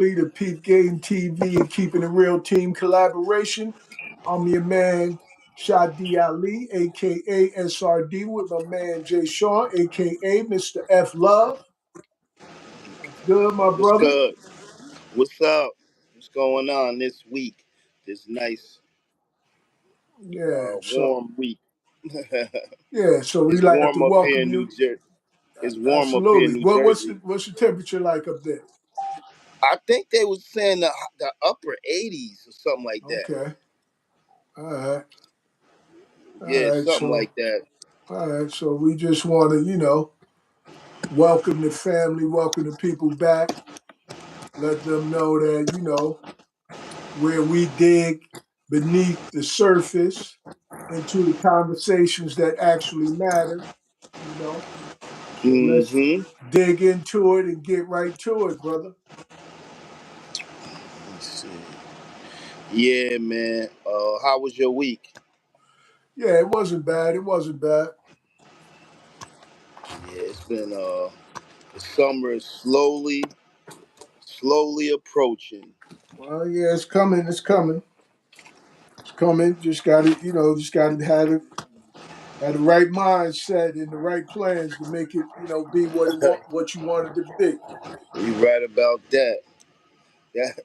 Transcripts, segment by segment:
The Peep Game TV and Keeping It Real team collaboration. I'm your man, Shadi Ali, aka SRD, with my man Jay Shaw, aka Mr. F Love. What's good, my What's brother? good? What's up? What's going on this week? This nice, Yeah, so warm week. yeah, so we It's like to warm up here welcome in New you. Jersey. It's warm up here in Absolutely. New What's Jersey. the temperature like up there? I think they was saying the upper 80s or something like that. Okay. All right. All Yeah, right. something like that. So we just want to, welcome the family, welcome the people back. Let them know that, where we dig beneath the surface into the conversations that actually matter, you know. So let's Mm-hmm. dig into it and get right to it, brother. Let's see. Yeah, man. How was your week? Yeah, it wasn't bad. It wasn't bad. Yeah, it's been the summer is slowly approaching. Well, yeah, it's coming. It's coming. It's coming. Just got to, just got to have the right mindset and the right plans to make it, be what you want it to be. You right about that. That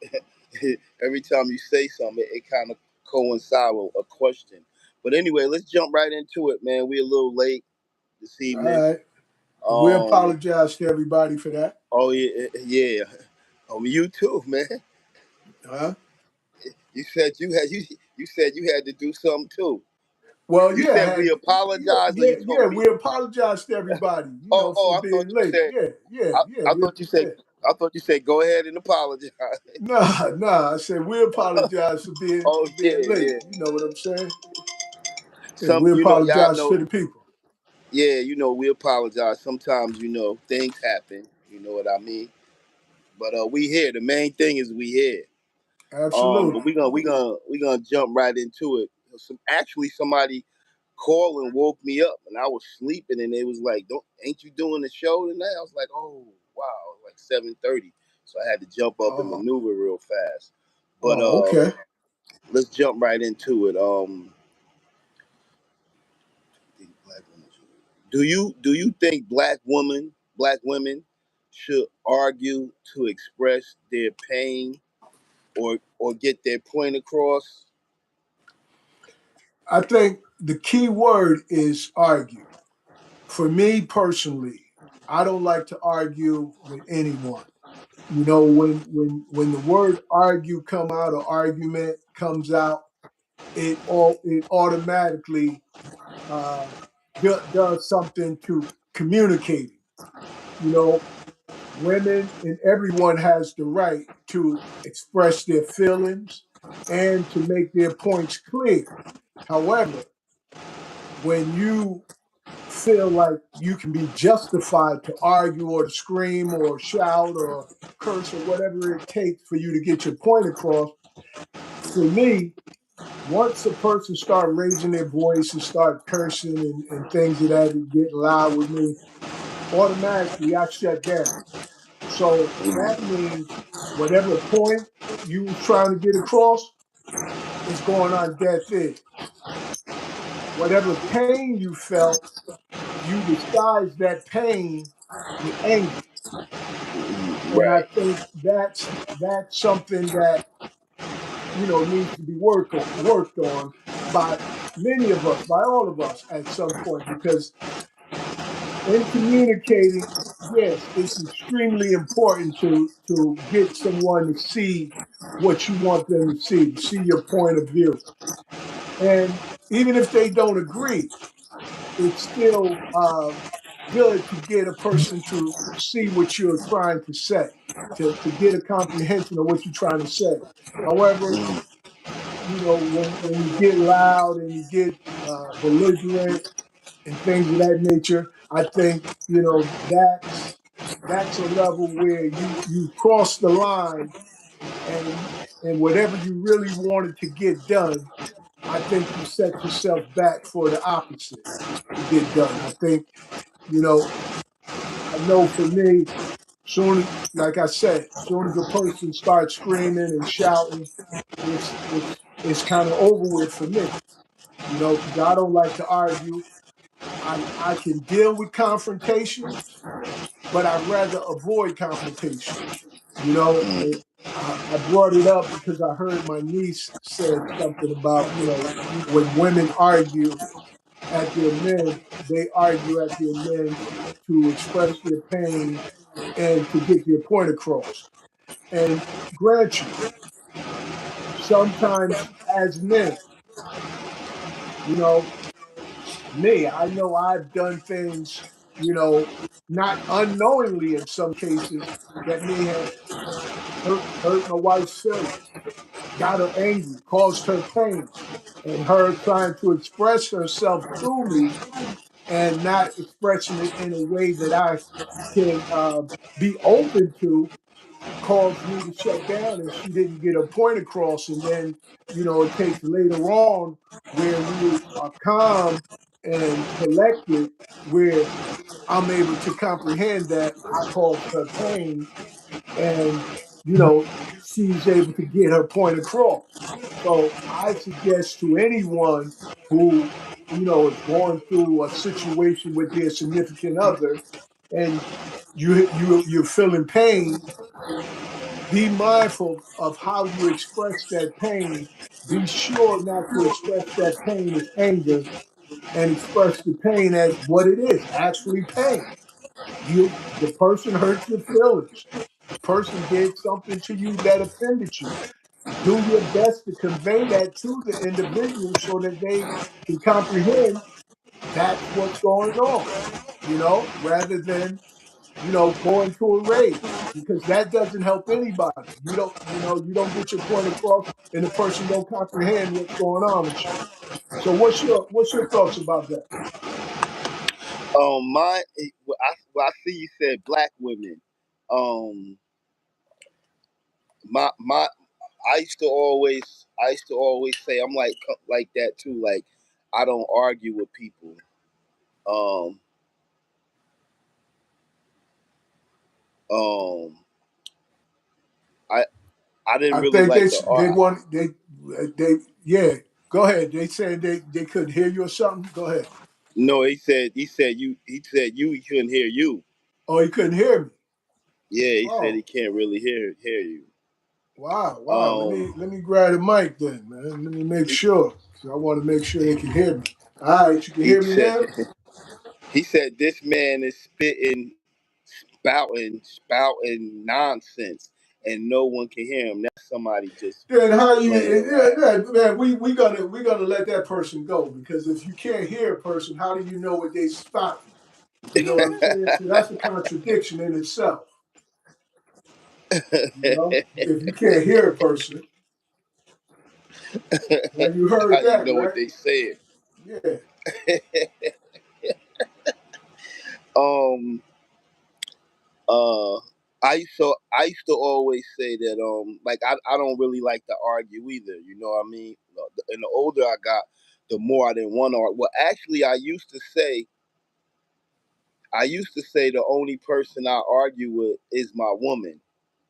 every time you say something, it kind of coincides with a question. But anyway, let's jump right into it, man. We're a little late this All evening. right. We Um. apologize to everybody for that. Oh yeah. You too, man. Huh? You said you said you had to do something too. Well, You yeah, said we apologize, or you yeah. told me. We apologize to everybody, for I thought being you late. said. Yeah. I thought you said. Yeah. I thought you said go ahead and apologize. Nah. I said we apologize for being Oh late. yeah. You know what I'm saying? Yeah, Some we y'all apologize know. to the people. Yeah, we apologize. Sometimes things happen. You know what I mean. But we here. The main thing is we here. But Absolutely. we gonna jump right into it. Actually, somebody called and woke me up, and I was sleeping, and they was like, "Don't ain't you doing the show tonight?" I was like, "Oh wow!" It was like 7:30, so I had to jump up and Oh, maneuver real fast. But okay. let's jump right into it. Do you think black women should argue to express their pain or get their point across? I think the key word is argue. For me personally, I don't like to argue with anyone. When the word argue come out or argument comes out, it automatically uh, does something to communicating. You know, women and everyone has the right to express their feelings and to make their points clear. However, when you feel like you can be justified to argue or to scream or shout or curse or whatever it takes for you to get your point across, for me, once a person start raising their voice and start cursing and things of that and get loud with me, automatically I shut down. So that means whatever point you was trying to get across is going on deaf ears. Whatever pain you felt, you disguise that pain with anger. And I Right. think that's something that needs to be worked on by many of us, by all of us at some point, because in communicating, yes, it's extremely important to get someone to see what you want them to see your point of view. And even if they don't agree, it's still good to get a person to see what you're trying to say, to get a comprehension of what you're trying to say. However, when you get loud and you get belligerent and things of that nature, I think that's a level where you cross the line and whatever you really wanted to get done, I think you set yourself back for the opposite to get done. I think you know I know for me, Like I said, soon as a person starts screaming and shouting, it's kind of over with for me. You know, because I don't like to argue. I can deal with confrontations, but I'd rather avoid confrontation. You know, Mm. I brought it up because I heard my niece said something about, when women argue at their men, they argue at their men to express their pain and to get their point across. And grant you, sometimes as men, you know, I know I've done things, not unknowingly in some cases that may have hurt my wife's feelings, got her angry, caused her pain, and her trying to express herself through me and not expressing it in a way that I can be open to caused me to shut down and she didn't get her point across. And then, it takes later on where we are calm and collected, where I'm able to comprehend that I caused her pain and, she's able to get her point across. So I suggest to anyone who, is going through a situation with their significant other and you're feeling pain, be mindful of how you express that pain. Be sure not to express that pain as anger and express the pain as what it is, actually pain. The person hurt your feelings. The person did something to you that offended you. Do your best to convey that to the individual so that they can comprehend that's what's going on, rather than go into a rage because that doesn't help anybody. You don't get your point across, and the person don't comprehend what's going on with you. So, what's your thoughts about that? My, I see you said black women. Um, my, I used to always say I'm like that too. Like I don't argue with people. Um, um, I I didn't I really think like to they argue. want they yeah. Go ahead. They said they couldn't hear you or something. Go ahead. No, he couldn't hear you. Oh, he couldn't hear me. Yeah, he said he Oh, can't really hear you. wow, wow. Let Um, me let me grab the mic then, man. Let me make he sure. 'Cause I want to make sure they can hear me. All right, you can he hear me said now. he said this man is spouting nonsense, and no one can hear him. That's somebody just Then how you? playing Yeah, around. yeah, man. We gonna let that person go because if you can't hear a person, how do you know what they spouting? You know what I'm saying? So that's a contradiction in itself. If you can't hear a person, now you How heard you that, know what right? they said? Yeah. um, uh, I used to always say that like I don't really like to argue either. You know what I mean? And the older I got, the more I didn't want to argue. Well, actually, I used to say the only person I argue with is my woman.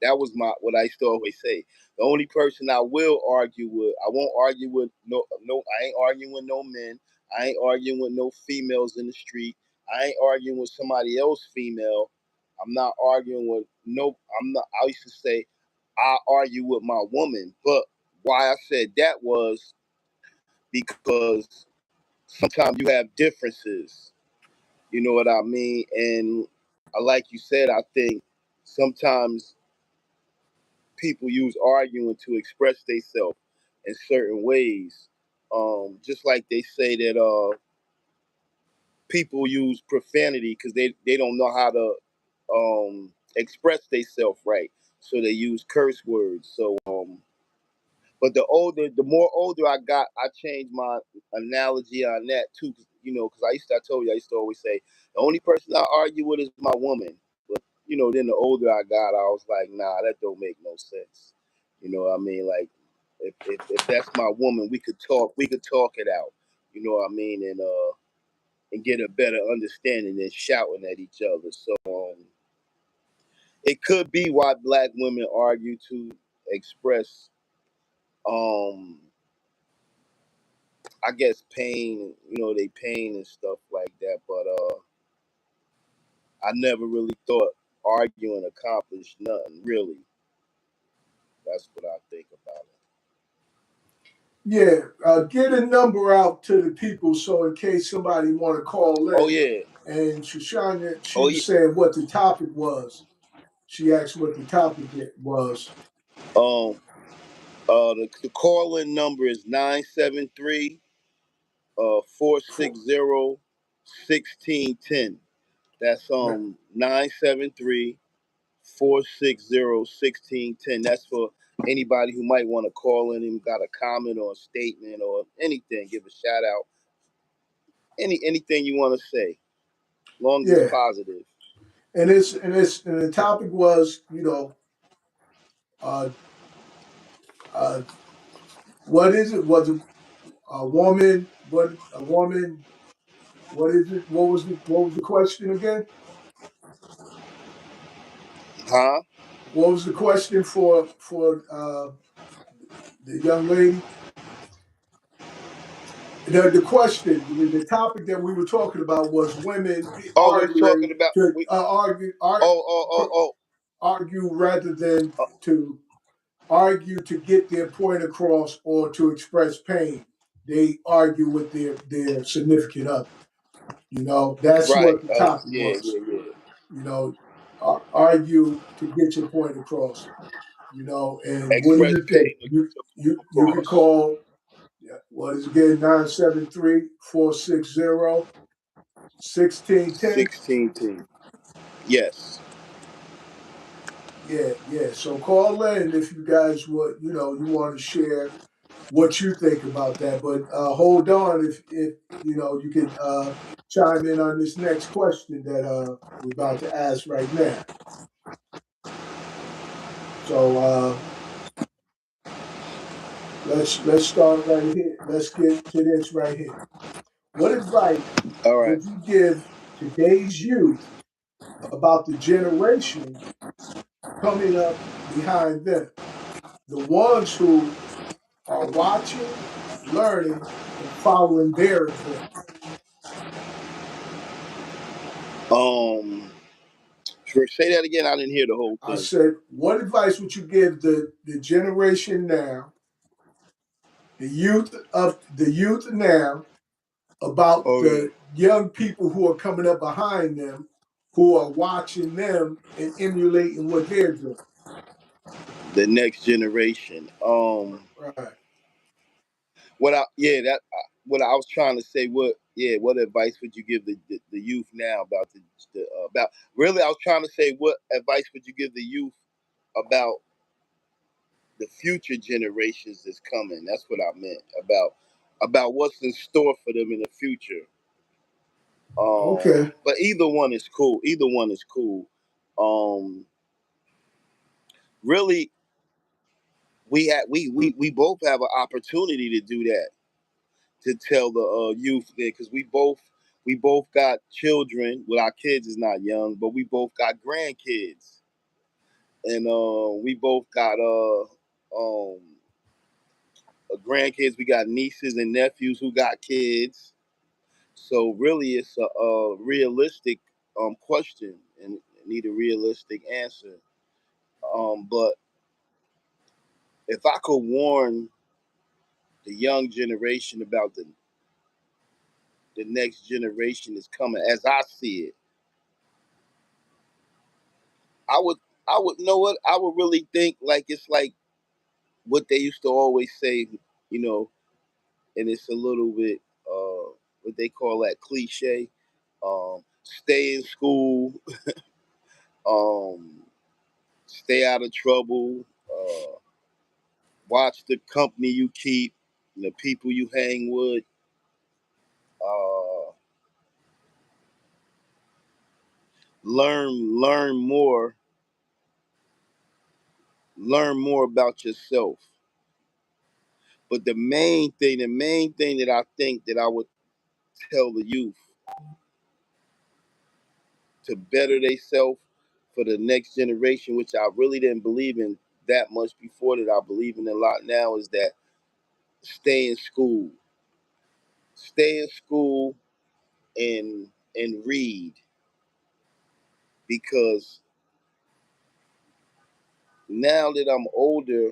That was what I used to always say. The only person I will argue with, I won't argue with no. I ain't arguing with no men. I ain't arguing with no females in the street. I ain't arguing with somebody else female. I'm not arguing with no. I'm not. I used to say I argue with my woman, but why I said that was because sometimes you have differences. You know what I mean? And like you said, I think sometimes people use arguing to express themselves in certain ways. Just like they say that people use profanity because they don't know how to express themselves right, so they use curse words. So but the more older I got, I changed my analogy on that too. 'Cause, because I told you, I used to always say the only person I argue with is my woman. But then the older I got, I was like, nah, that don't make no sense. You know what I mean? Like, if that's my woman, we could talk it out. You know what I mean? And get a better understanding than shouting at each other. So it could be why black women argue to express, um, I guess pain, they pain and stuff like that. But I never really thought arguing accomplished nothing really. That's what I think about it. Yeah, get a number out to the people so in case somebody want to call Oh in. yeah, And Shoshana, she oh was yeah. saying what the topic was. She asked what the topic was. Um, the call in number is 973 For, 460 1610. That's 973 460 1610. That's for anybody who might want to call in and got a comment or a statement or anything. Give a shout out. Anything you want to say, long as it's yeah, positive. and the topic was, uh, uh, what is it? Was a woman? What a woman? What is it? What was the question again? Huh? What was the question for the young lady? The question, the topic that we were talking about was women Oh, we was talking arguing about to we. Oh, argue rather than to argue to get their point across or to express pain. They argue with their significant other. That's right. what the topic Yeah, was. yeah, yeah. You know, argue to get your point across. And what do Express you think? pain to get your point You could across. call, yeah, what is again, 973-460-1610. 1610. Yes. Yeah, yeah. So call in if you guys would, you want to share what you think about that. But hold on if you could chime in on this next question that we're about to ask right now. So let's start right here. Let's get to this right here. What advice All right. would you give today's youth about the generation coming up behind them? The ones who are watching, learning, and following their example. Um, say that again. I didn't hear the whole I thing. said, what advice would you give the generation now, the youth now, about Oh yeah. the young people who are coming up behind them, who are watching them and emulating what they're doing? The next generation. Right. What I yeah that what I was trying to say. What advice would you give the youth now about about really? I was trying to say what advice would you give the youth about the future generations that's coming. That's what I meant about what's in store for them in the future. Okay. But either one is cool. Either one is cool. Um, really, we both have an opportunity to do that, to tell the youth there, because we both got children. Well, our kids is not young, but we both got grandkids, and we both got um grandkids. We got nieces and nephews who got kids. So really, it's a realistic question and need a realistic answer. But if I could warn the young generation about the next generation is coming, as I see it, I would know what I would really think. Like it's like what they used to always say, you know, and it's a little bit what they call that cliche. Stay in school, um, stay out of trouble. Watch the company you keep, the people you hang with. Uh, learn more about yourself. But the main thing that I think that I would tell the youth to better themselves for the next generation, which I really didn't believe in that much before that I believe in a lot now, is that stay in school. Stay in school and read, because now that I'm older,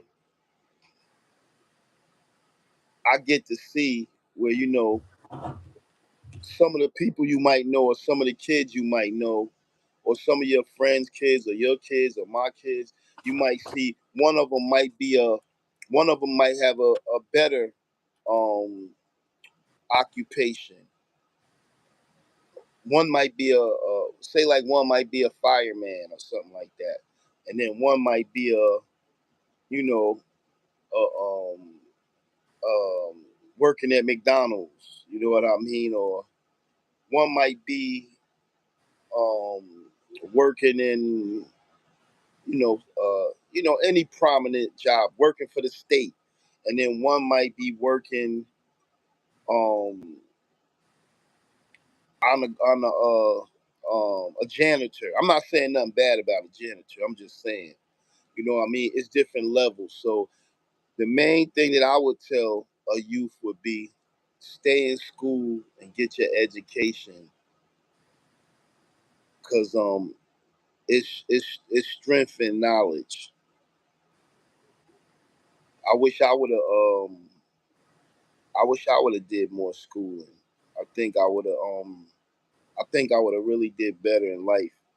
I get to see where, some of the people you might know, or some of the kids you might know, or some of your friends' kids, or your kids, or my kids, you might see one of them might have a better um, occupation. One might be say like one might be a fireman or something like that, and then one might be you know a, working at McDonald's. You know what I mean? Or one might be um, working in any prominent job, working for the state, and then one might be working um, on a janitor. I'm not saying nothing bad about a janitor. I'm just saying, what I mean? It's different levels. So the main thing that I would tell a youth would be stay in school and get your education, because it's strength and knowledge. I wish I would have I wish I would have did more schooling. I think I would have I think I would have really did better in life if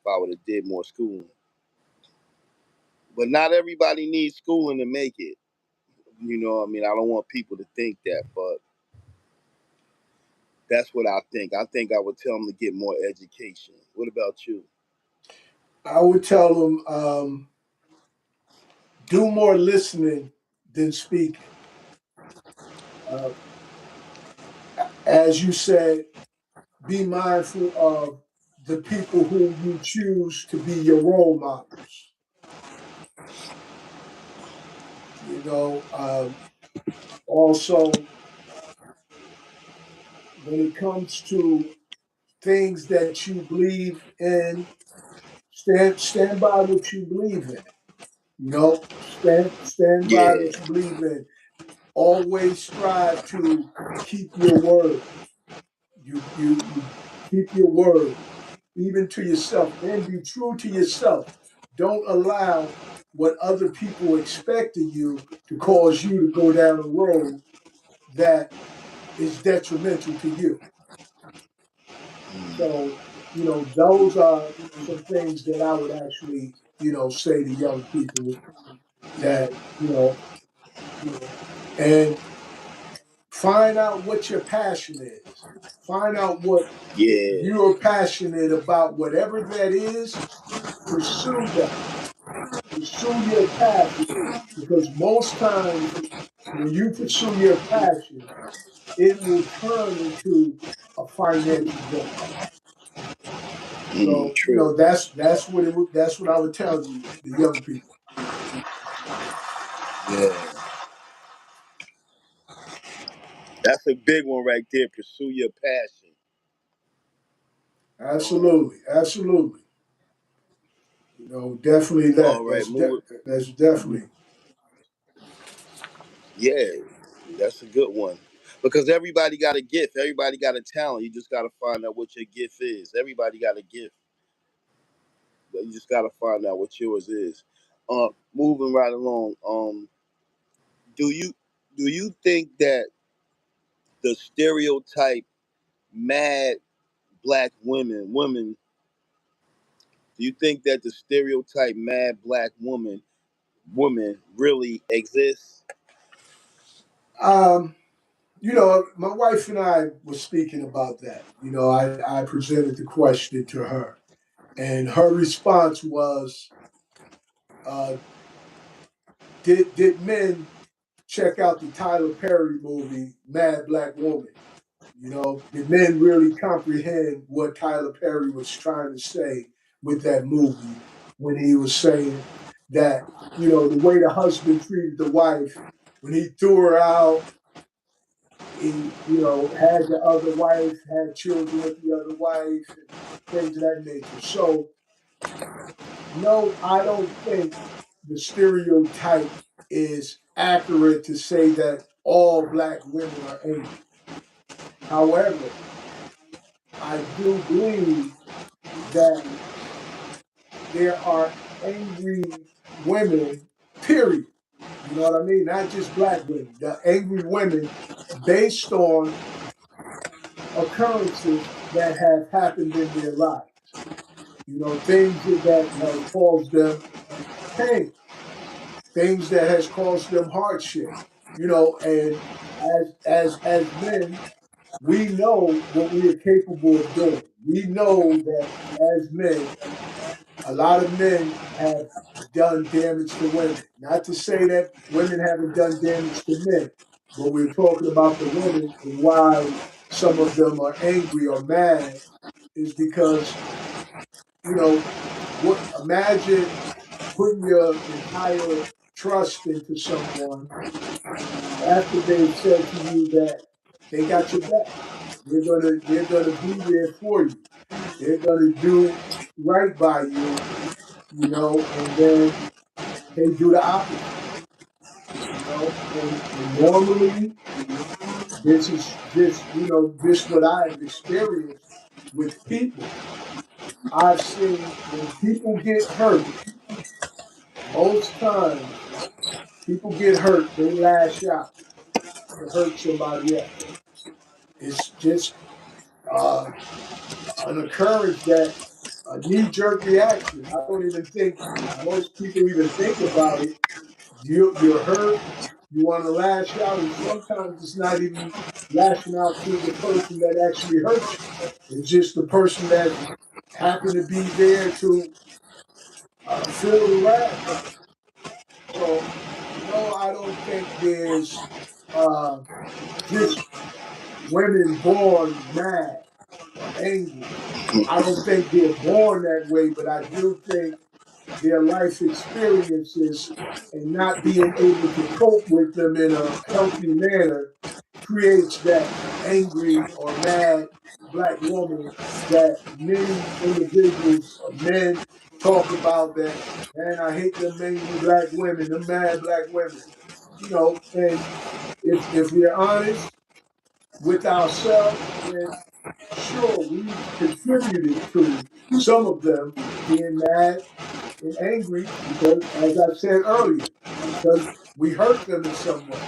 I would have did more schooling. But not everybody needs schooling to make it. You know what I mean? I don't want people to think that, but that's what I think. I think I would tell them to get more education. What about you? I would tell them do more listening than speaking. Uh, as you said, be mindful of the people who you choose to be your role models. Also, when it comes to things that you believe in, stand by what you believe in. Stand by Yeah. what you believe in. Always strive to keep your word. You keep your word, even to yourself, and be true to yourself. Don't allow what other people expect of you to cause you to go down a road that is detrimental to you. So, those are some things that I would actually, say to young people that, and find out what your passion is. Find out what Yeah. you're passionate about, whatever that is, pursue that. Pursue your passion. Because most times when you pursue your passion, it will turn into a financial gain. So, True. that's what I would tell you, the young people. Yeah. That's a big one right there. Pursue your passion. Um, Absolutely, absolutely. Definitely all that. right, moving. That's definitely. Yeah, that's a good one. Because everybody got a gift. Everybody got a talent. You just got to find out what your gift is. Everybody got a gift, but you just got to find out what yours is. Moving right along. Do you do you think that the stereotype mad black women? Do you think that the stereotype mad black woman really exists? Um, my wife and I were speaking about that. I presented the question to her, and her response was, uh, "Did men check out the Tyler Perry movie Mad Black Woman? Did men really comprehend what Tyler Perry was trying to say with that movie when he was saying that the way the husband treated the wife when he threw her out, he had the other wife, had children with the other wife, and things of that nature. So No, I don't think the stereotype is accurate to say that all black women are angry. However, I do believe that there are angry women, period. You know what I mean? Not just black women, the angry women based on occurrences that have happened in their lives. You know, things that have caused them pain, things that has caused them hardship. You know, and as men, we know what we are capable of doing. We know that as men, a lot of men have done damage to women. Not to say that women haven't done damage to men, but we're talking about the women and why some of them are angry or mad is because, you know, what imagine putting your entire trust into someone after they've said to you that they got your back. They're gonna be there for you. They're gonna do right by you, you know, and then they do the opposite, you know. And normally, this is just, you know, just what I've experienced with people. I've seen when people get hurt, most times people get hurt, they lash out to hurt somebody else. It's just uh, an occurrence that a knee jerk reaction. I don't even think most people even think about it. You're hurt, you want to lash out, and sometimes it's not even lashing out to the person that actually hurt you. It's just the person that happened to be there to feel the wrath of it. So, no, I don't think there's uh, just women born mad or angry. I don't think they're born that way, but I do think their life experiences and not being able to cope with them in a healthy manner creates that angry or mad black woman that many individuals or men talk about that, man, I hate them angry black women, them mad black women. You know, and if we're honest with ourselves, then sure, we've contributed to some of them being mad and angry because, as I said earlier, because we hurt them in some way.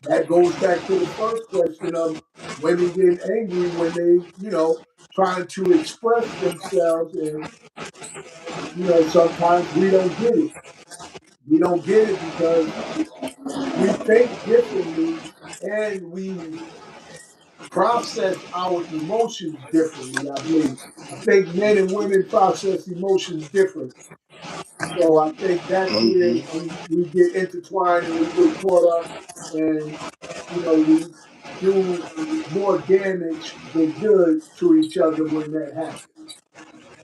That goes back to the first question of women getting angry when they, you know, trying to express themselves. And, you know, sometimes we don't get it. We don't get it because we think differently and we process our emotions differently, I believe. I think men and women process emotions differently. So I think that's where Mm-hmm. we get intertwined and we get caught up and, you know, we do more damage than good to each other when that happens.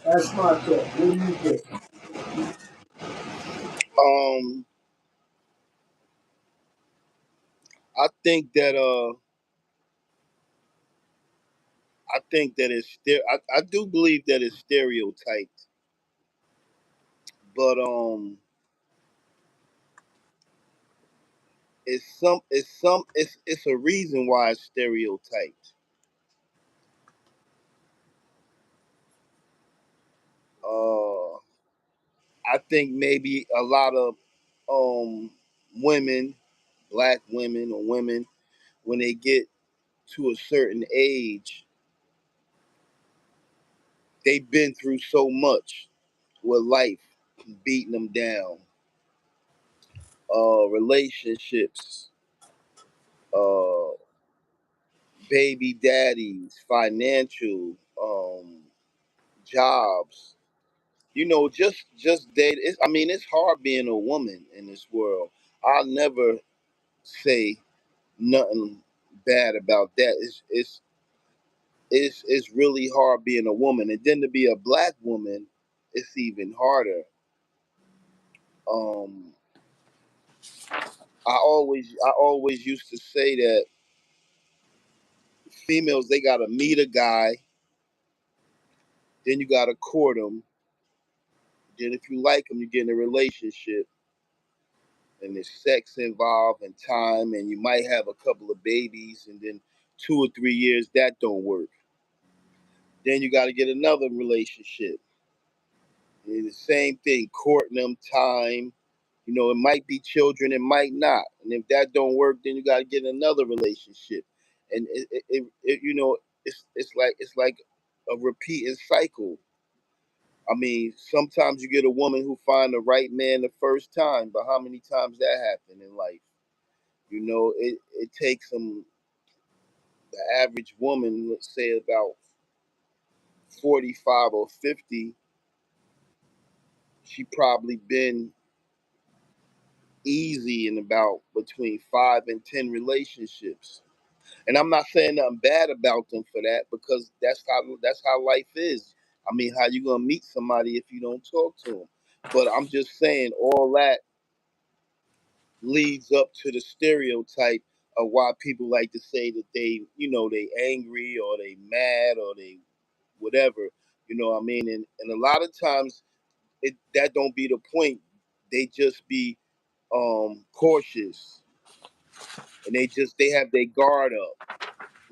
That's my thought. What do you think? Um, I think that I think that I do believe that it's stereotyped, but it's a reason why it's stereotyped. Uh, I think maybe a lot of um women, black women or women, when they get to a certain age, they've been through so much with life beating them down, relationships, uh, baby daddies, financial, jobs. You know, just date. I mean, it's hard being a woman in this world. I'll never say nothing bad about that. It's really hard being a woman, and then to be a black woman, it's even harder. Um, I always used to say that females they gotta meet a guy, then you gotta court him, Then if you like them, you get in a relationship, and there's sex involved and time, and you might have a couple of babies, and then 2 or 3 years that don't work. Then you got to get another relationship. And the same thing, courting them, time. It might be children, it might not. And if that don't work, then you got to get another relationship. And it's like a repeating cycle. I mean, sometimes you get a woman who find the right man the first time, but how many times that happen in life? It takes the average woman, let's say about 45 or 50, she probably been easy in about between 5 and 10 relationships. And I'm not saying nothing bad about them for that, because that's how life is. I mean, how you gonna meet somebody if you don't talk to them? But I'm just saying all that leads up to the stereotype of why people like to say that they angry or they mad or they whatever. You know what I mean? And a lot of times that don't be the point. They just be cautious, and they have their guard up,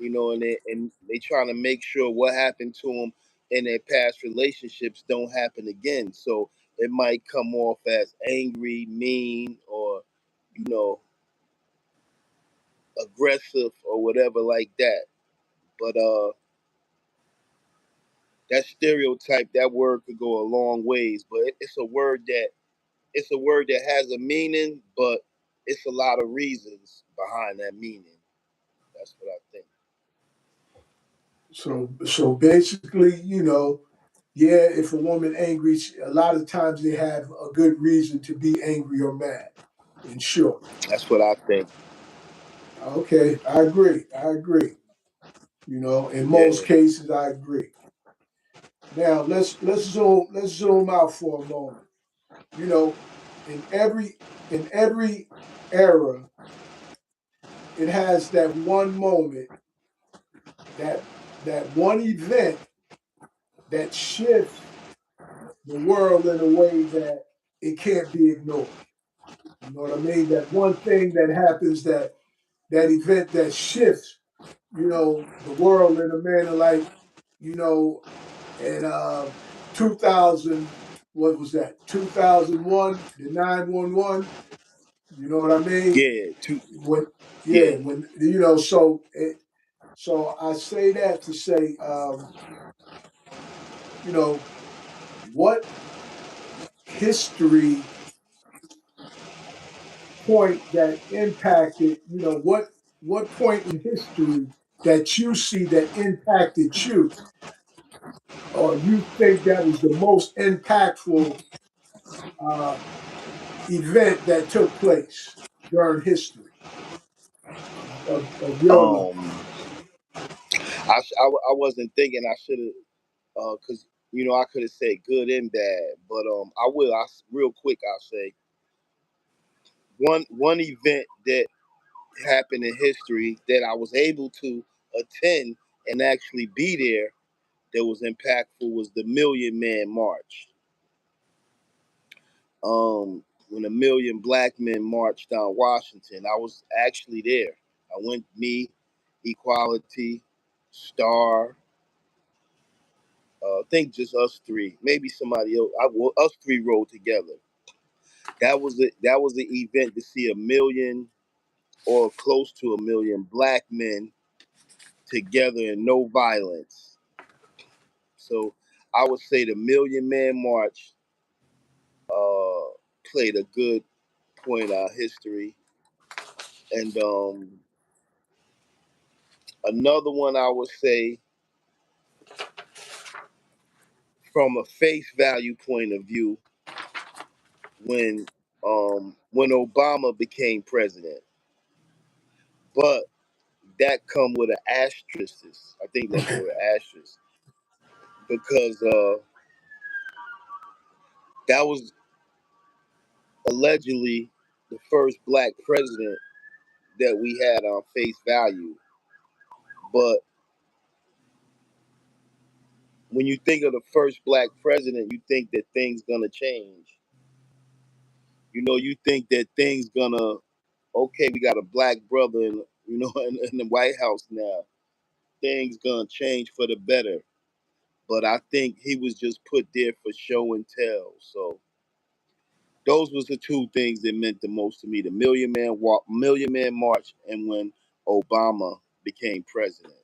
and they trying to make sure what happened to them in their past relationships don't happen again. So it might come off as angry, mean, or you know aggressive or whatever like that. But that stereotype, that word could go a long ways. But it's a word that has a meaning, but it's a lot of reasons behind that meaning. That's what I think. So basically, yeah, if a woman angry, a lot of times they have a good reason to be angry or mad. In short, That's what I think. okay, I agree. I agree. In most Yeah. cases, I agree. Now let's zoom out for a moment. You know, in every era, it has that one moment, that one event that shifts the world in a way that it can't be ignored. You know what I mean? That one thing that happens, that event that shifts, the world in a manner like, you know, in 2000, what was that? 2001, the 911. You know what I mean? Yeah. When Yeah. yeah, so I say that to say, you know, what history point that impacted, what point in history that you see that impacted you, or you think that was the most impactful uh, event that took place during history of your life. Um, I wasn't thinking I should have, because I could have said good and bad, but I will. Real quick, I'll say one event that happened in history that I was able to attend and actually be there that was impactful was the Million Man March. When a million black men marched down Washington, I was actually there. I went, me, Equality, Star. I think just us three, maybe somebody else. Us three rode together. That was the event to see a million or close to a million black men together in no violence. So I would say the Million Man March uh, played a good point in our history. And another one I would say, from a face value point of view, when Obama became president, but that come with an asterisk. I think that's the word, asterisk, because that was allegedly the first black president that we had on face value. But when you think of the first black president, you think that things gonna change. You think that things gonna okay. We got a black brother in in the White House now. Things gonna change for the better. But I think he was just put there for show and tell. So those was the two things that meant the most to me: the Million Man March, and when Obama became president.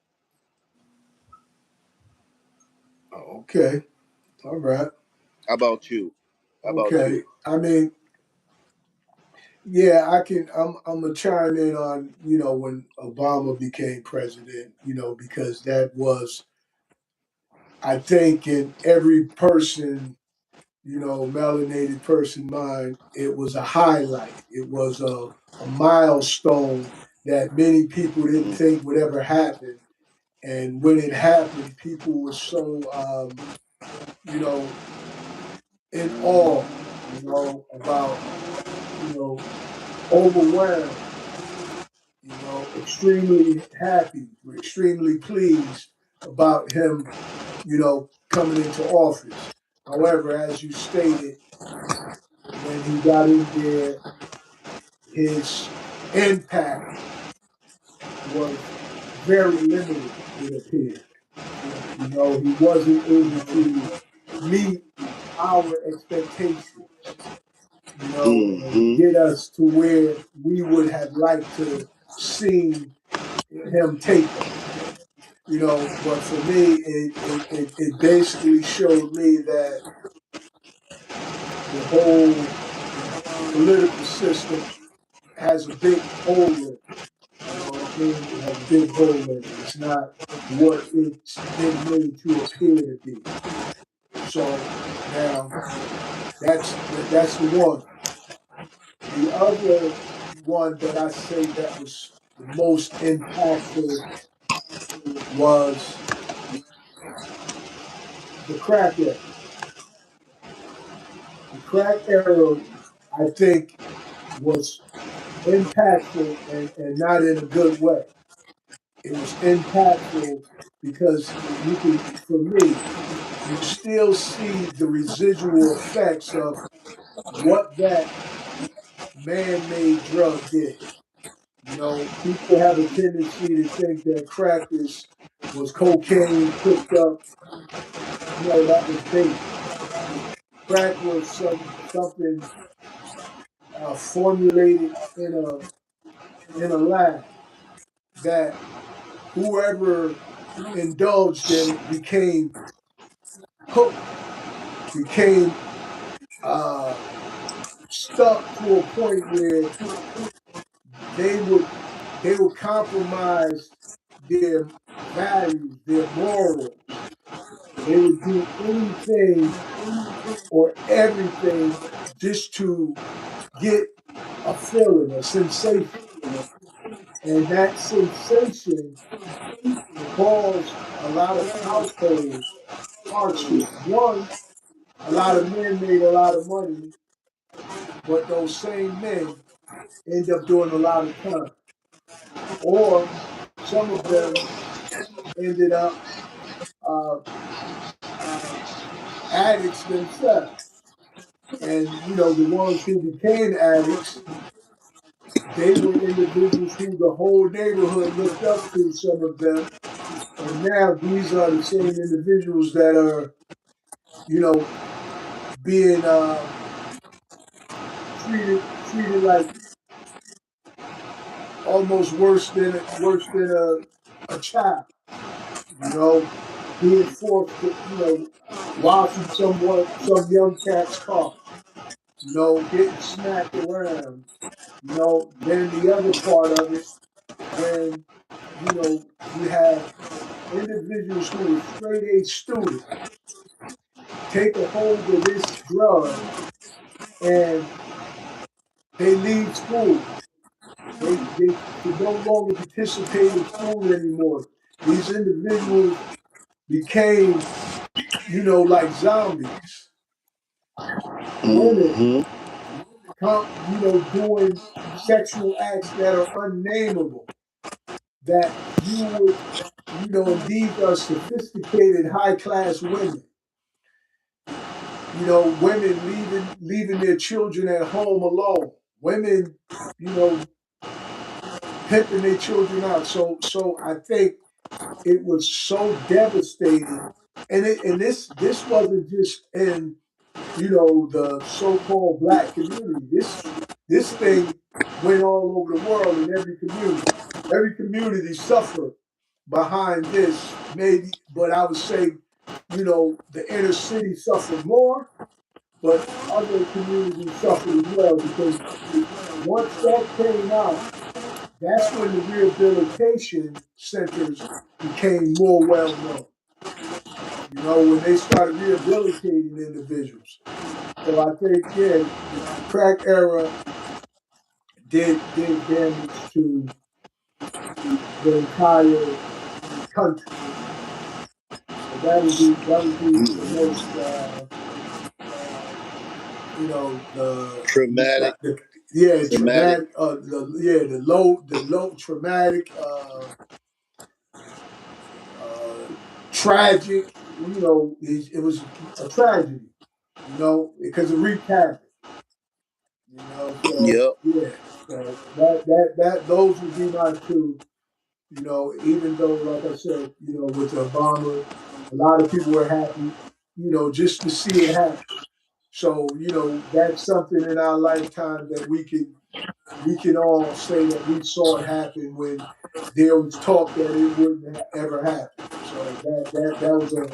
Okay. All right. How about you? How about Okay. you? I mean, yeah, I can. I'm gonna chime in on when Obama became president. Because that was, I think, in every person, melanated person mind, it was a highlight. It was a milestone that many people didn't Mm, think would ever happen. And when it happened, people were so you know in awe, about you know overwhelmed, extremely happy, we're extremely pleased about him, coming into office. However, as you stated, when he got in there, his impact was very limited, it appeared. He wasn't able to meet our expectations, and hmm get us to where we would have liked to seen him take us. But for me, it basically showed me that the whole political system has a big hole in it. You know what I mean? It has a big hole in it. It's not what it's been made to appear to be. So now that's the one. The other one that I say that was the most impactful was the crack era. The crack era, I think, was impactful and not in a good way. It was impactful because you can, for me, you still see the residual effects of what that man-made drug did. People have a tendency to think that crack was cocaine cooked up. No, that was bait. Crack was something formulated in a lab that whoever indulged in it became hooked, became uh, stuck to a point where they would they would compromise their values, their morals. They would do anything or everything just to get a feeling, a sensation. And that sensation caused a lot of households hardship. One, a lot of men made a lot of money, but those same men end up doing a lot of time. Or some of them ended up uh, addicts themselves. And, the ones who became addicts, they were individuals who the whole neighborhood looked up to, some of them. And now these are the same individuals that are, you know, being treated like almost worse than a child. You know, being forced to washing some young cat's car. Getting smacked around. Then the other part of it when you have individuals who were straight A students take a hold of this drug and they leave school. They can no longer participate in school anymore. These individuals became, like zombies. Women, hmm doing sexual acts that are unnameable, that you would and these are sophisticated, high class women. Women leaving their children at home alone. Women, you know, pimping their children out. So I think it was so devastating, and this wasn't just in the so-called black community. This thing went all over the world in every community. Every community suffered behind this, maybe, but I would say, the inner city suffered more, but other communities suffered as well because once that came out, that's when the rehabilitation centers became more well known. When they started rehabilitating individuals. So I think, yeah, the crack era did damage to the entire country. So that would be the most Traumatic. the yeah, Traumatic. traumatic, the low traumatic, uh tragic. It was a tragedy. Because it wreaked havoc. So Yep. yeah, so that those would be my two. Even though, like I said, with Obama, a lot of people were happy, just to see it happen. So, that's something in our lifetime that we can all say that we saw it happen when there was talk that it wouldn't ever happen. So that was a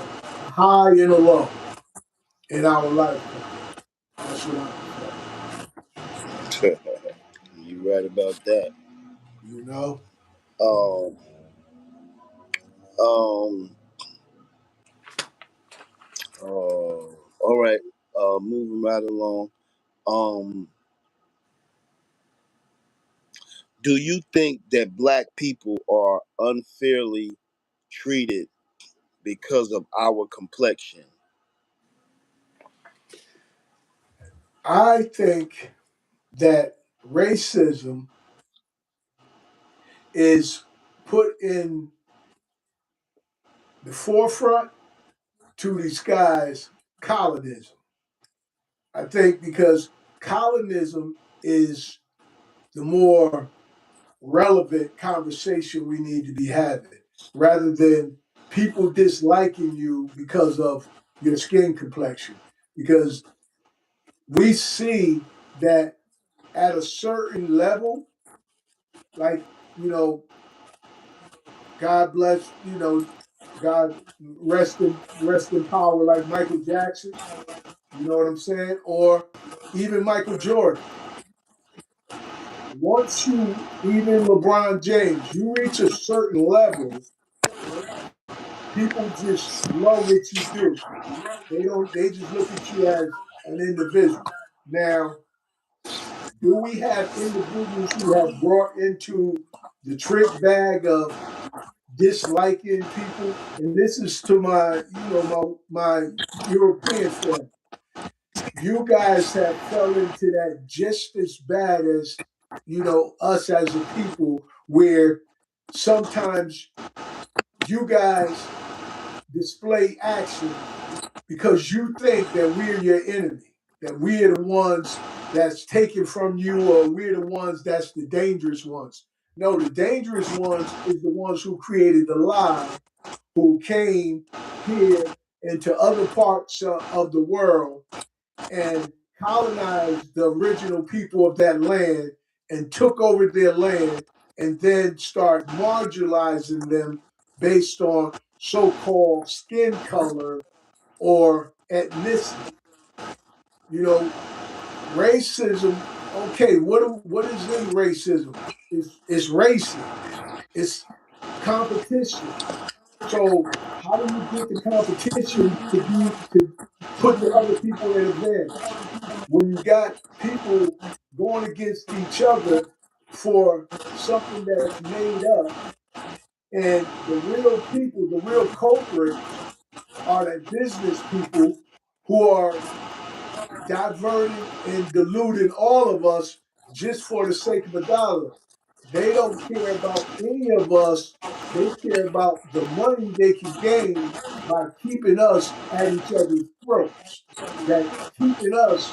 high and a low in our lifetime. That's what I would say. You right about that. You know, Um. Um. All right. Moving right along. Um. Do you think that black people are unfairly treated because of our complexion? I think that racism is put in the forefront to disguise colonism. I think because colonism is the more relevant conversation we need to be having rather than people disliking you because of your skin complexion. Because we see that at a certain level, like, you know, God bless, God rest in power, like Michael Jackson, you know what I'm saying? Or even Michael Jordan. Once even LeBron James, you reach a certain level, people just love what you do. They just look at you as an individual. Now, do we have individuals who have brought into the trick bag of disliking people? And this is to my European friend. You guys have fell into that just as bad as us as a people, where sometimes you guys display actions because you think that we're your enemy, that we're the ones that's taken from you, or we're the ones that's the dangerous ones. No, the dangerous ones is the ones who created the lie, who came here into other parts of the world and colonized the original people of that land and took over their land and then start marginalizing them based on so-called skin color or ethnicity. You know, racism. Okay, what is in racism? It's racing. It's competition. So how do you get the competition to put the other people at advantage? When you got people going against each other for something that's made up, and the real people, the real culprits, are the business people who are diverting and deluding all of us just for the sake of a dollar, They don't care about any of us. They care about the money they can gain by keeping us at each other's throats. That keeping us,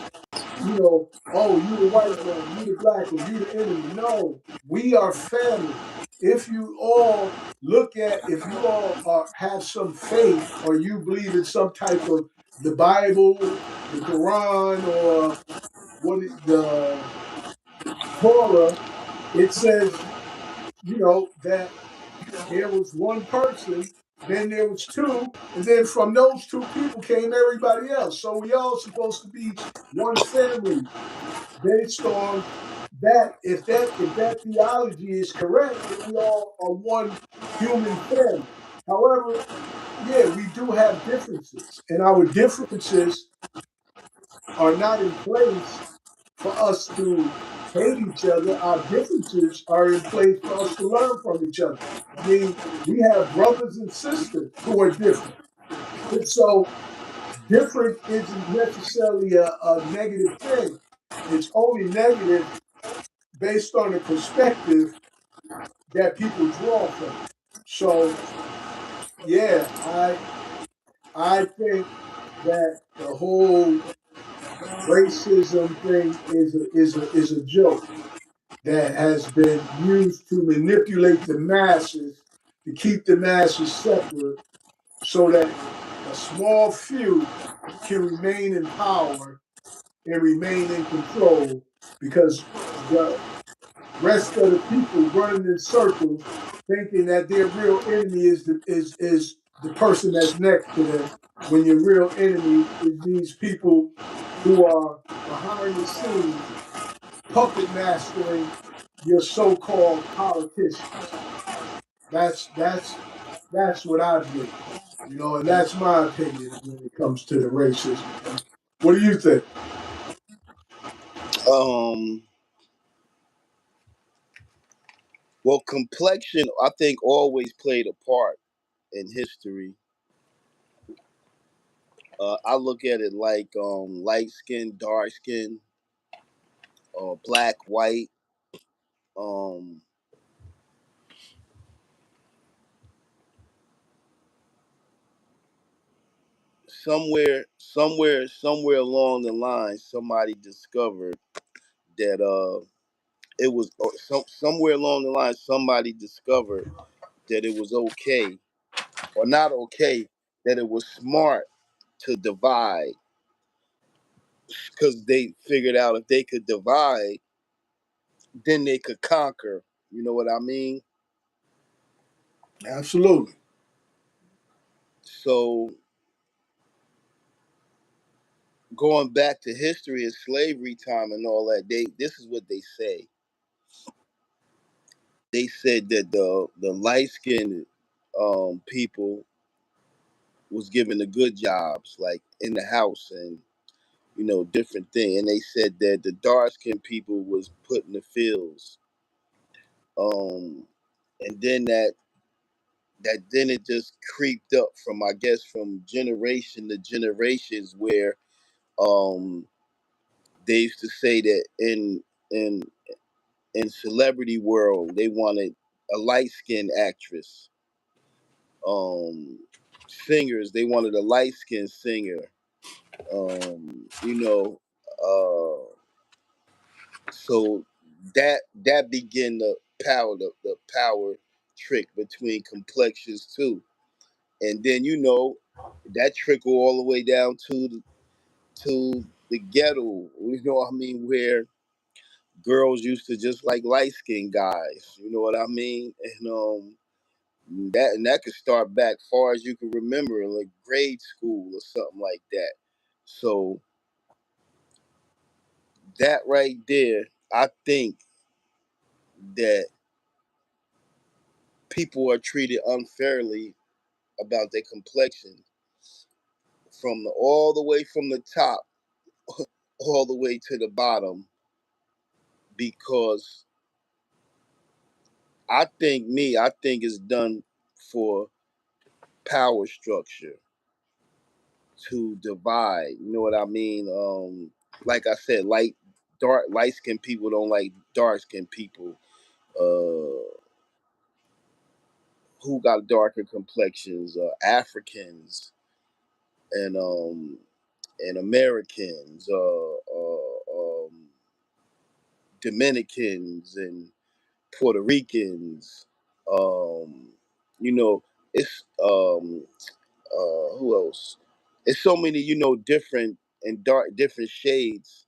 oh, you the white man, you the black one, you the enemy. No, we are family. If you all if you all have some faith or you believe in some type of the Bible, the Quran, or the Torah, it says, that there was one person, then there was two, and then from those two people came everybody else. So we all supposed to be one family based on that. If that theology is correct, then we all are one human family. However, yeah, we do have differences, and our differences are not in place for us to hate each other. Our differences are in place for us to learn from each other. I mean, we have brothers and sisters who are different. And so different isn't necessarily a negative thing. It's only negative based on the perspective that people draw from it. So yeah, I think that the whole racism thing is a joke that has been used to manipulate the masses, to keep the masses separate so that a small few can remain in power and remain in control, because the rest of the people running in circles thinking that their real enemy is the person that's next to them, when your real enemy is these people who are behind the scenes puppet mastering your so-called politicians. That's what I believe, and that's my opinion when it comes to the racism thing. What do you think? Um, well, complexion, I think, always played a part in history. I look at it like light skin, dark skin, black, white. Um, somewhere along the line, somebody discovered that it was somewhere along the line, somebody discovered that it was okay or not okay, that it was smart to divide, because they figured out if they could divide, then they could conquer. You know what I mean? Absolutely. So going back to history and slavery time and all that, this is what they say. They said that the light skinned people was given the good jobs, like in the house and different thing. And they said that the dark skinned people was put in the fields. Um, and then it just creeped up from, I guess, from generation to generations, where um they used to say that in in celebrity world they wanted a light skinned actress. um Singers, they wanted a light skinned singer. um you know uh so that began the power trick between complexions too. And then that trickle all the way down to the ghetto, what I mean, where girls used to just like light skinned guys, you know what I mean? And that could start back far as you can remember, like grade school or something like that. So that right there, I think that people are treated unfairly about their complexion, all the way from the top all the way to the bottom, because I think it's done for power structure, to divide. You know what I mean? Like I said, light skinned people don't like dark skinned people. uh, who got darker complexions, Africans and Americans, Dominicans and Puerto Ricans. Um, you know, it's who else? It's so many, different and dark, different shades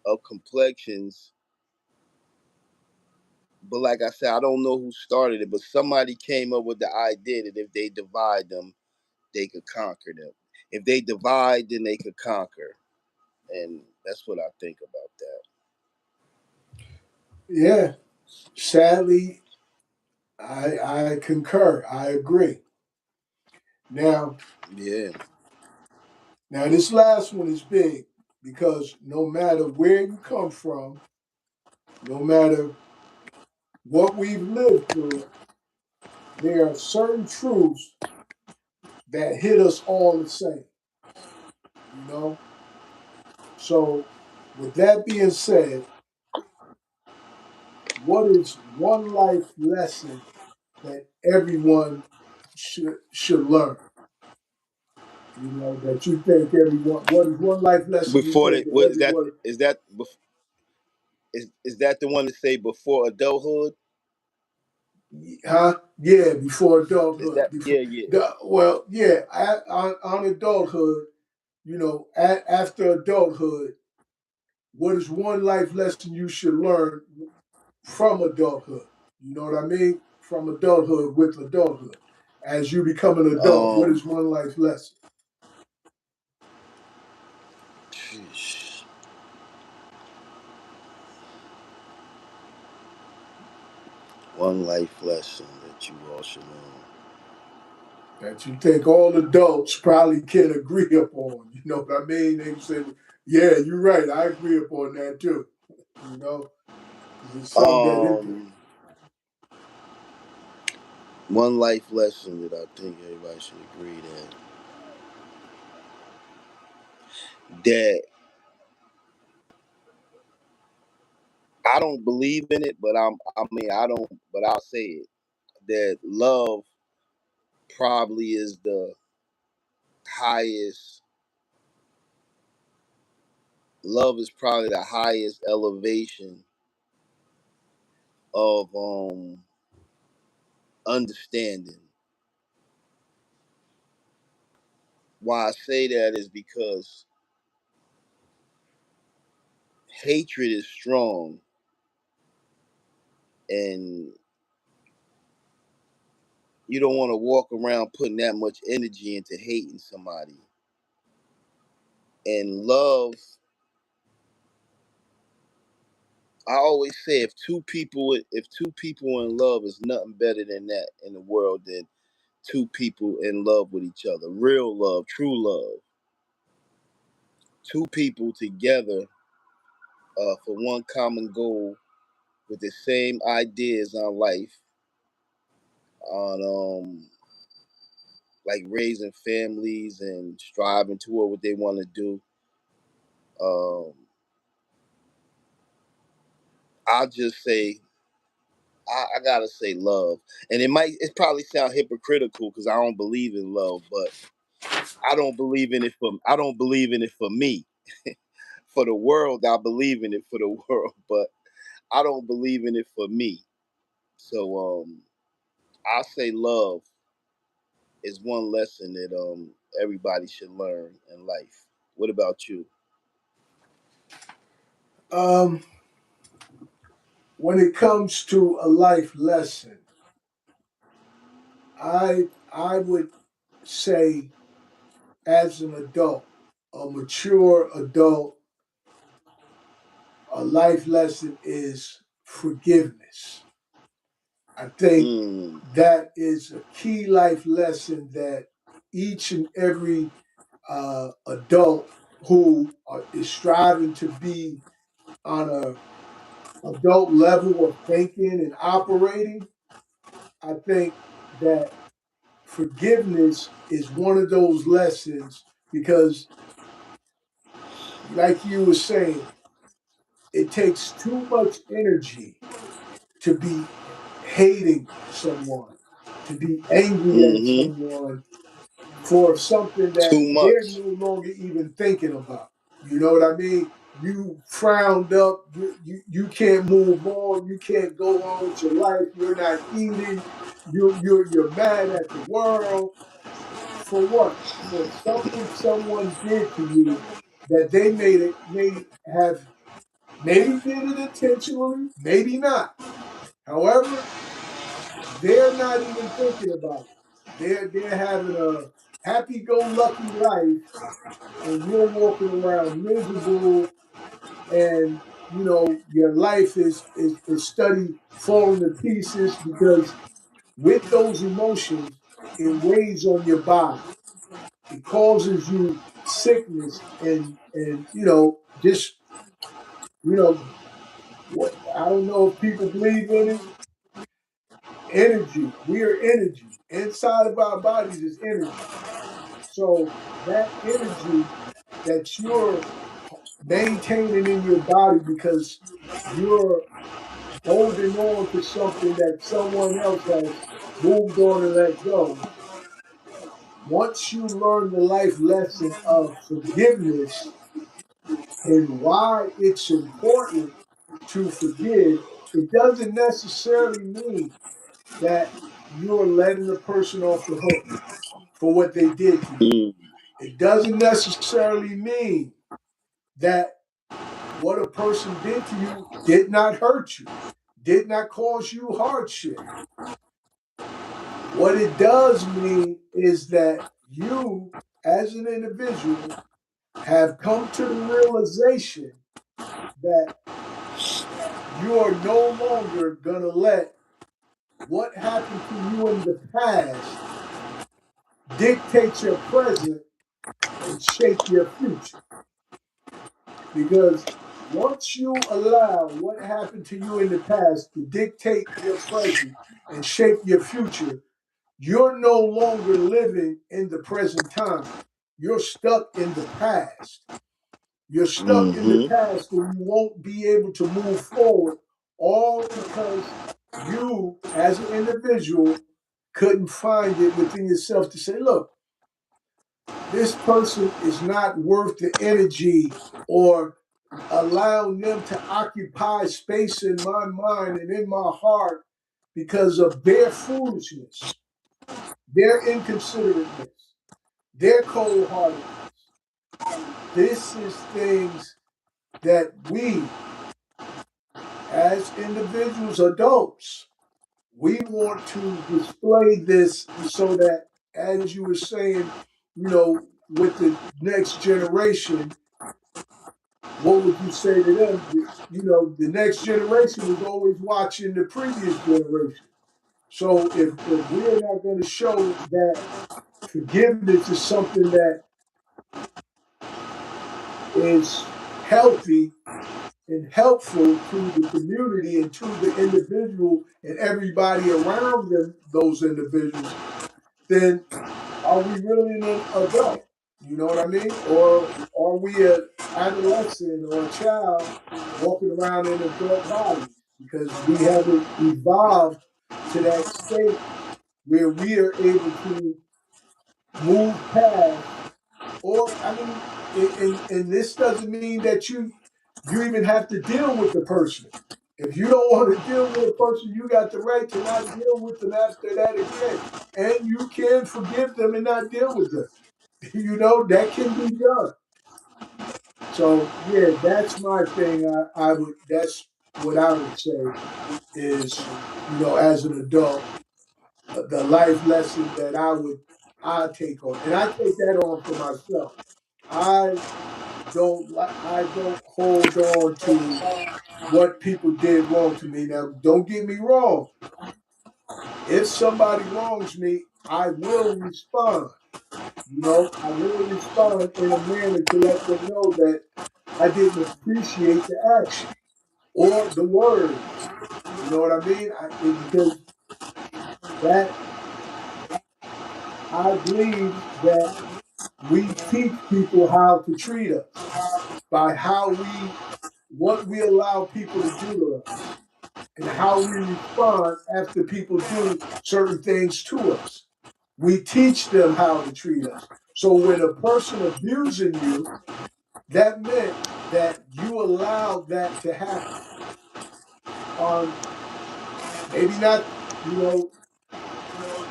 of complexions. But like I said, I don't know who started it, but somebody came up with the idea that if they divide them, they could conquer them. If they divide, then they could conquer. And that's what I think about that. Yeah, sadly, I concur. I agree. Now, Yeah. now this last one is big because no matter where you come from, no matter what we've lived through, there are certain truths that hit us all the same, you know? So, with that being said, what is one life lesson that everyone should learn? You know, that you think everyone, what is one life lesson you Before think that, that what everyone, is that the one to say before adulthood? huh? Yeah, before Is adulthood. that Before, yeah, yeah. well, yeah, on adulthood, you know, after adulthood, what is one life lesson you should learn from adulthood? You know what I mean? From adulthood with adulthood. As you become an adult, what Um is one life lesson? sheesh. One life lesson that you all should learn. That you think all adults probably can agree upon. You know what I mean? They can say, yeah, you're right. I agree upon that too. You know, because it's something that impact. Um One life lesson that I think everybody should agree that I don't believe in it, but I don't, but I'll say it, that probably is the highest love is probably the highest elevation of understanding. Why I say that is because hatred is strong, and you don't want to walk around putting that much energy into hating somebody. And love, I always say, if two people in love, is nothing better than that in the world than two people in love with each other. Real love, true love. Two people together for one common goal with the same ideas on life, on like raising families and striving toward what they want to do. Um, I'll just say I gotta say love, and it probably sound hypocritical because I don't believe in love, but I don't believe in it for me. For the world, I believe in it for the world, but I don't believe in it for me. So I say love is one lesson that everybody should learn in life. What about you? Um, when it comes to a life lesson, I would say as an adult, a mature adult, a life lesson is forgiveness. I think Mm, that is a key life lesson that each and every adult who is striving to be on a adult level of thinking and operating. I think that forgiveness is one of those lessons because, like you were saying, it takes too much energy to be hating someone, to be angry at Mm-hmm. someone for something that Too they're much. no longer even thinking about. You know what I mean? You frowned up, you can't move on, you can't go on with your life, you're not eating, you're mad at the world. For what? For something someone did to you that they may have maybe did it intentionally, maybe not. However, they're not even thinking about it. They're having a happy-go-lucky life, and you're walking around miserable, and your life is study falling to pieces because with those emotions, it weighs on your body. It causes you sickness and just you know what I don't know if people believe in it. Energy. We are energy. Inside of our bodies is energy. So that energy that you're maintaining in your body because you're holding on to something that someone else has moved on and let go. Once you learn the life lesson of forgiveness and why it's important to forgive, it doesn't necessarily mean that you're letting the person off the hook for what they did to you. Mm. It doesn't necessarily mean that what a person did to you did not hurt you, did not cause you hardship. What it does mean is that you, as an individual, have come to the realization that you are no longer going to let what happened to you in the past dictate your present and shape your future. Because once you allow what happened to you in the past to dictate your present and shape your future, you're no longer living in the present time. You're stuck in the past. You're stuck in the Mm-hmm. past and you won't be able to move forward, all because you, as an individual, couldn't find it within yourself to say, look, this person is not worth the energy or allowing them to occupy space in my mind and in my heart because of their foolishness, their inconsiderateness, their cold heartedness. This is things that we, as individuals, adults, we want to display this so that, as you were saying, with the next generation, what would you say to them? The next generation is always watching the previous generation. So if we're not going to show that forgiveness is something that is healthy and helpful to the community and to the individual and everybody around them, those individuals, then are we really an adult? You know what I mean? Or are we a adolescent or a child walking around in adult bodies because we haven't evolved to that state where we are able to move past. Or I mean, and this doesn't mean that you even have to deal with the person. If you don't want to deal with a person, you got the right to not deal with them after that again. And you can forgive them and not deal with them. That can be done. So yeah, that's my thing. I would that's what I would say is, as an adult, the life lesson that I take on. And I take that on for myself. I I don't hold on to what people did wrong to me. Now, don't get me wrong. If somebody wrongs me, I will respond. I will respond in a manner to let them know that I didn't appreciate the action or the words. You know what I mean? Because that I believe that we teach people how to treat us by what we allow people to do to us. and how we respond after people do certain things to us. We teach them how to treat us. So when a person abusing you, that meant that you allowed that to happen on maybe not, you know,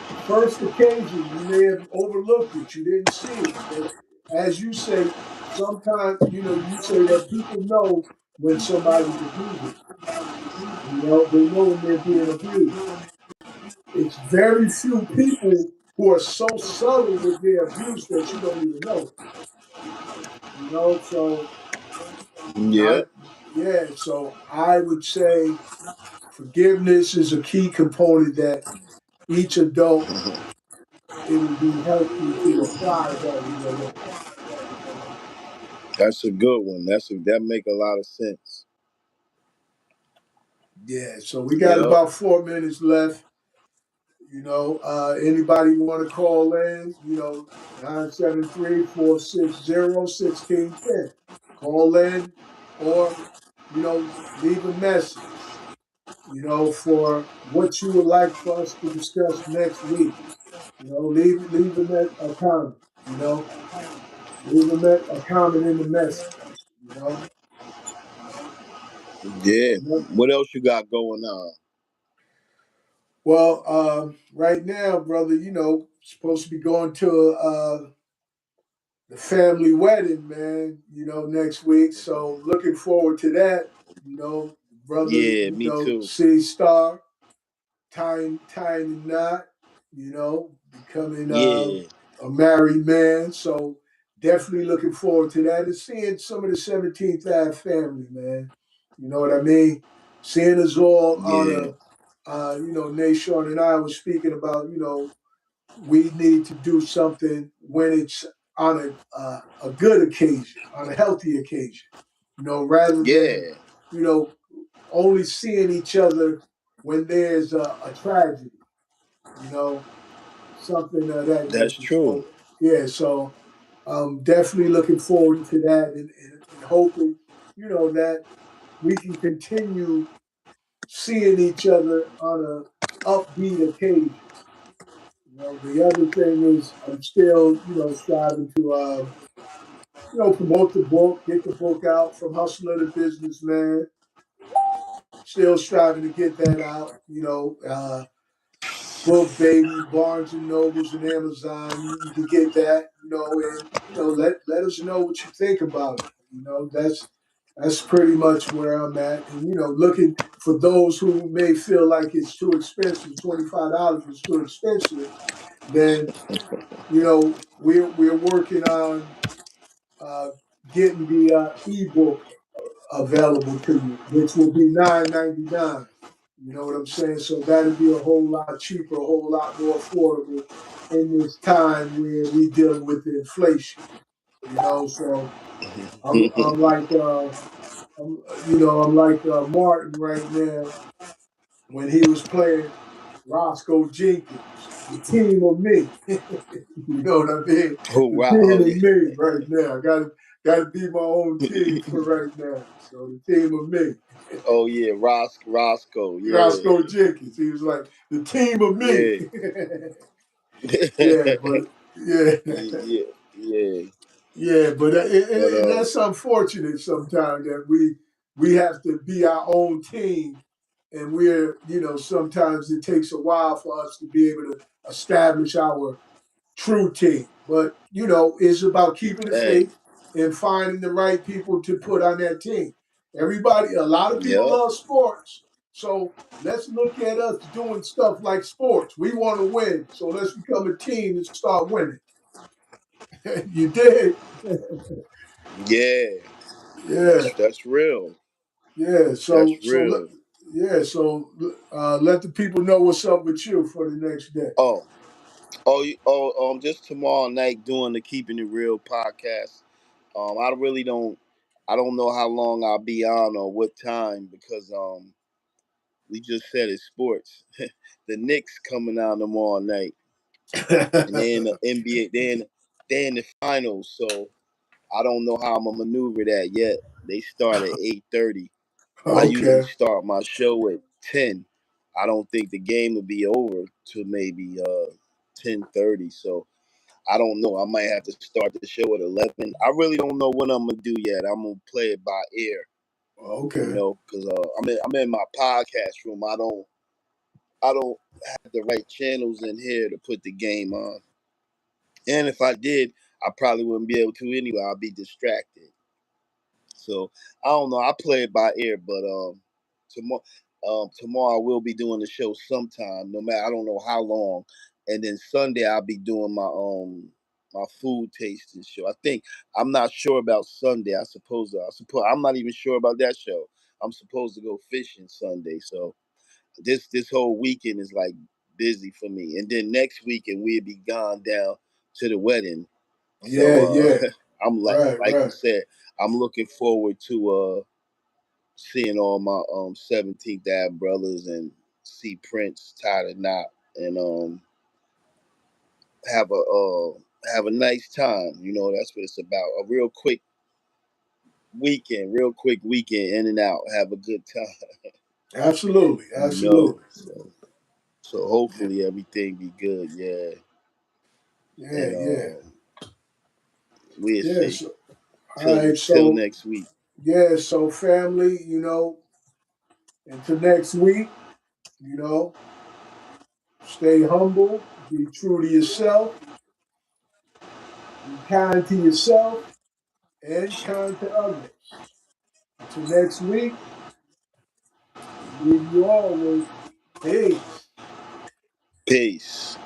the first occasion. You may have overlooked it. You didn't see it. But as you say, sometimes, you say that people know when somebody's abusing. They know when they're being abused. It's very few people who are so subtle with their abuse that you don't even know. So I, Yeah. yeah, so I would say forgiveness is a key component that each adult, it would be healthy to apply that in their life. That's a good one. That make a lot of sense. Yeah, so we got Yep. about 4 minutes left. Anybody want to call in, 973-460-1610. Call in or, leave a message, for what you would like for us to discuss next week. Leave a comment, leave a comment in the message, you know. Yeah. What else you got going on? Well, right now, brother, supposed to be going to the family wedding, man, next week. So looking forward to that, brother, Yeah, me too. C Star, tying the knot, becoming Yeah. a married man. So definitely looking forward to that and seeing some of the 17th Ave family, man. You know what I mean? Seeing us all on Yeah. Nashon and I was speaking about, we need to do something when it's on a good occasion, on a healthy occasion, rather than, Yeah. you know, only seeing each other when there's a tragedy, you know, something of that That's nature. true. So, yeah, so I'm definitely looking forward to that and hoping, that we can continue seeing each other on a upbeat occasion. The other thing is I'm still, striving to, promote the book, get the book out from hustler to businessman. Still striving to get that out. Book baby, Barnes and Nobles and Amazon. You can get that, and let us know what you think about it. That's pretty much where I'm at. And looking for those who may feel like it's too expensive, $25 is too expensive, then we're working on uh, getting the ebook available to you, which will be $9.99. You know what I'm saying? So that'll be a whole lot cheaper, a whole lot more affordable in this time where we dealing with the inflation. So I'm like I'm like Martin right now when he was playing Roscoe Jenkins, the team of me. You know what I mean? Oh The wow. team Oh of yeah. me right now. Gotta be my own team for right now. So the team of me. Oh yeah. Roscoe. Yeah. Roscoe Jenkins. He was like, the team of me. Yeah. Yeah, but yeah. Yeah. Yeah. Yeah, but But and that's unfortunate sometimes that we have to be our own team, and we're sometimes it takes a while for us to be able to establish our true team. But it's about keeping the hey. faith and finding the right people to put on that team. A lot of people Yep. love sports, so let's look at us doing stuff like sports. We want to win, so let's become a team and start winning. You did. Yeah. Yeah, That's real. yeah. That's real. So let the people know what's up with you for the next day. Oh. Just tomorrow night doing the Keeping It Real podcast. I really don't. I don't know how long I'll be on or what time because we just said it's sports. The Knicks coming out tomorrow night, and they're in the NBA. They're in the finals, so I don't know how I'm gonna maneuver that yet. They start at 8:30. I usually Okay. start my show at 10. I don't think the game will be over till maybe 10:30. So I don't know. I might have to start the show at 11. I really don't know what I'm gonna do yet. I'm gonna play it by ear, Okay. because I'm in my podcast room. I don't have the right channels in here to put the game on. And if I did, I probably wouldn't be able to anyway. I'll be distracted. So I don't know. I play it by ear, but tomorrow I will be doing the show sometime. No matter, I don't know how long. And then Sunday I'll be doing my food tasting show. I think I'm not sure about Sunday. I suppose I'm not even sure about that show. I'm supposed to go fishing Sunday, so this whole weekend is like busy for me. And then next weekend we'll be gone down to the wedding. Yeah, So yeah. I'm like Right, like you right. said, I'm looking forward to seeing all my 17th Ave brothers and see Prince tie the knot and have a nice time. That's what it's about. A real quick weekend in and out. Have a good time. Absolutely, You know. absolutely. So Yeah, hopefully everything be good. Yeah. yeah, And yeah. we'll Yeah. see. So, all Till right. till So, next week. yeah. So, family, until next week, you know, stay humble, be true to yourself, be kind to yourself, and kind to others. Until next week, we leave you all with peace. Peace.